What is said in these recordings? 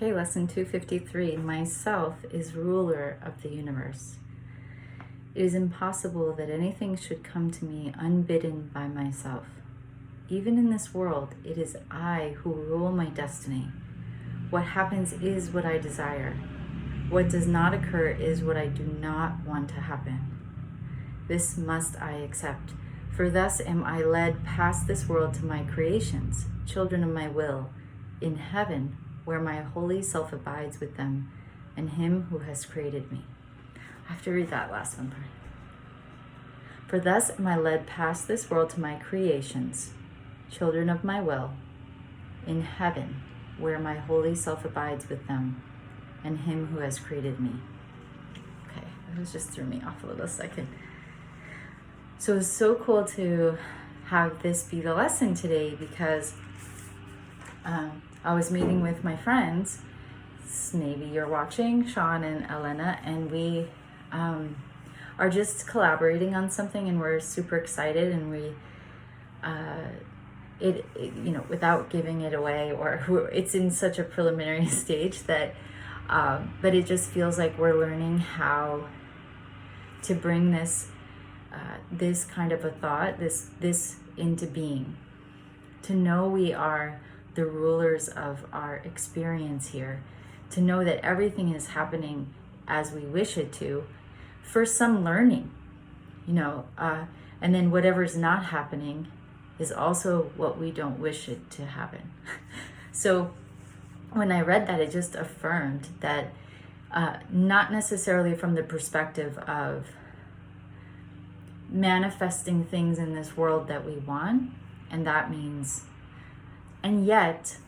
Okay, lesson 253. Myself is ruler of the universe. It is impossible that anything should come to me unbidden by myself. Even in this world, it is I who rule my destiny. What happens is what I desire. What does not occur is what I do not want to happen. This must I accept, for thus am I led past this world to my creations, children of my will, in heaven, where my holy self abides with them, and him who has created me. I have to read that last one part. For thus am I led past this world to my creations, children of my will, in heaven, where my holy self abides with them, and him who has created me. Okay, it just threw me off a little second. So it's so cool to have this be the lesson today, because I was meeting with my friends. Maybe you're watching, Sean and Elena, and we are just collaborating on something, and we're super excited, and we without giving it away, or it's in such a preliminary stage that but it just feels like we're learning how to bring this kind of a thought, this into being, to know we are the rulers of our experience here, to know that everything is happening as we wish it to, for some learning, and then whatever's not happening is also what we don't wish it to happen. So when I read that, it just affirmed that, not necessarily from the perspective of manifesting things in this world that we want, and that means, and yet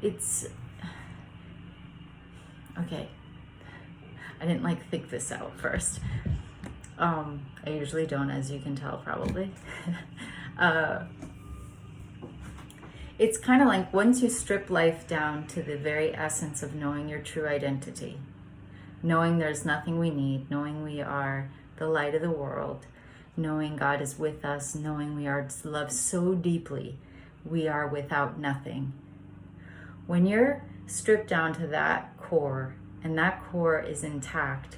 it's okay. I didn't think this out first. I usually don't, as you can tell probably. It's kind of like once you strip life down to the very essence of knowing your true identity, knowing there's nothing we need, knowing we are the light of the world, knowing God is with us, knowing we are loved so deeply, we are without nothing. When you're stripped down to that core, and that core is intact,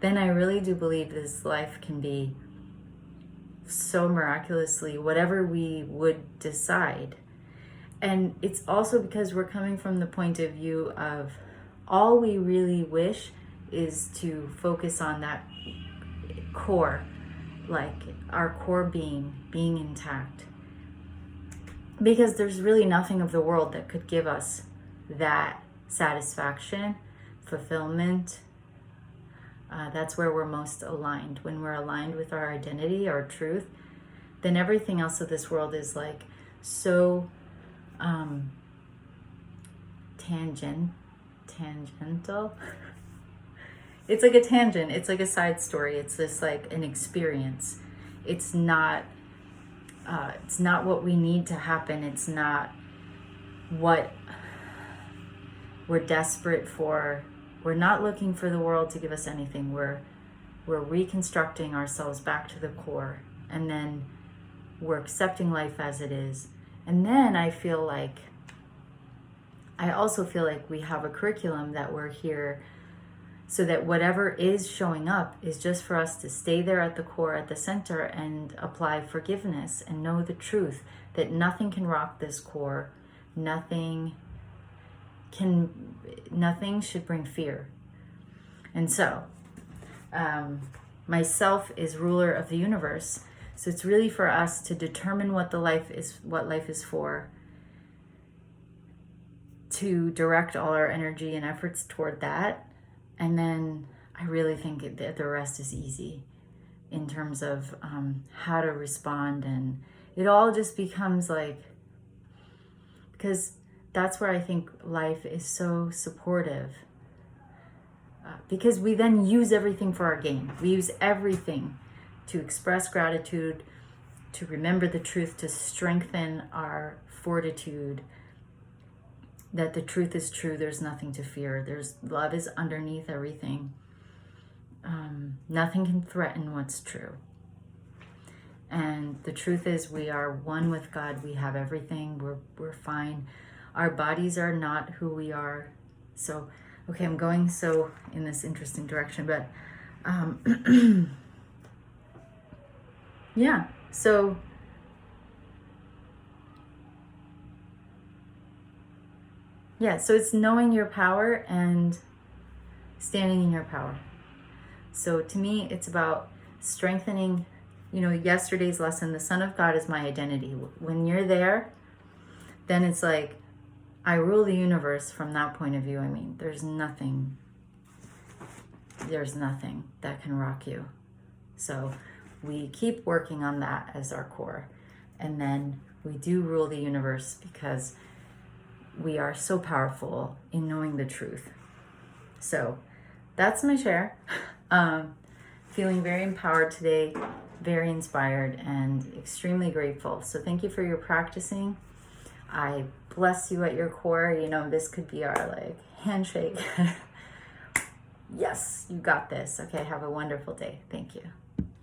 then I really do believe this life can be so miraculously whatever we would decide. And it's also because we're coming from the point of view of all we really wish is to focus on that core, like our core being intact. Because there's really nothing of the world that could give us that satisfaction, fulfillment. That's where we're most aligned. When we're aligned with our identity, our truth, then everything else of this world is so tangential. It's like a tangent. It's like a side story. It's just like an experience. It's not what we need to happen. It's not what we're desperate for. We're not looking for the world to give us anything. We're reconstructing ourselves back to the core, and then we're accepting life as it is. And then I also feel like we have a curriculum that we're here so that whatever is showing up is just for us to stay there at the core, at the center, and apply forgiveness and know the truth that nothing can rock this core. Nothing should bring fear. And so, myself is ruler of the universe. So it's really for us to determine what life is for, to direct all our energy and efforts toward that. And then I really think that the rest is easy in terms of how to respond. And it all just becomes because that's where I think life is so supportive. Because we then use everything for our gain. We use everything to express gratitude, to remember the truth, to strengthen our fortitude, that the truth is true, there's nothing to fear. Love is underneath everything. Nothing can threaten what's true. And the truth is, we are one with God. We have everything. We're fine. Our bodies are not who we are. So, okay, I'm going so in this interesting direction, but yeah. So yeah, so it's knowing your power and standing in your power. So to me, it's about strengthening, yesterday's lesson, the Son of God is my identity. When you're there, then it's like, I rule the universe from that point of view. I mean, there's nothing that can rock you. So we keep working on that as our core. And then we do rule the universe because we are so powerful in knowing the truth. So that's my share. Feeling very empowered today, very inspired, and extremely grateful. So thank you for your practicing. I bless you at your core. This could be our handshake. Yes, you got this. Okay, have a wonderful day. Thank you.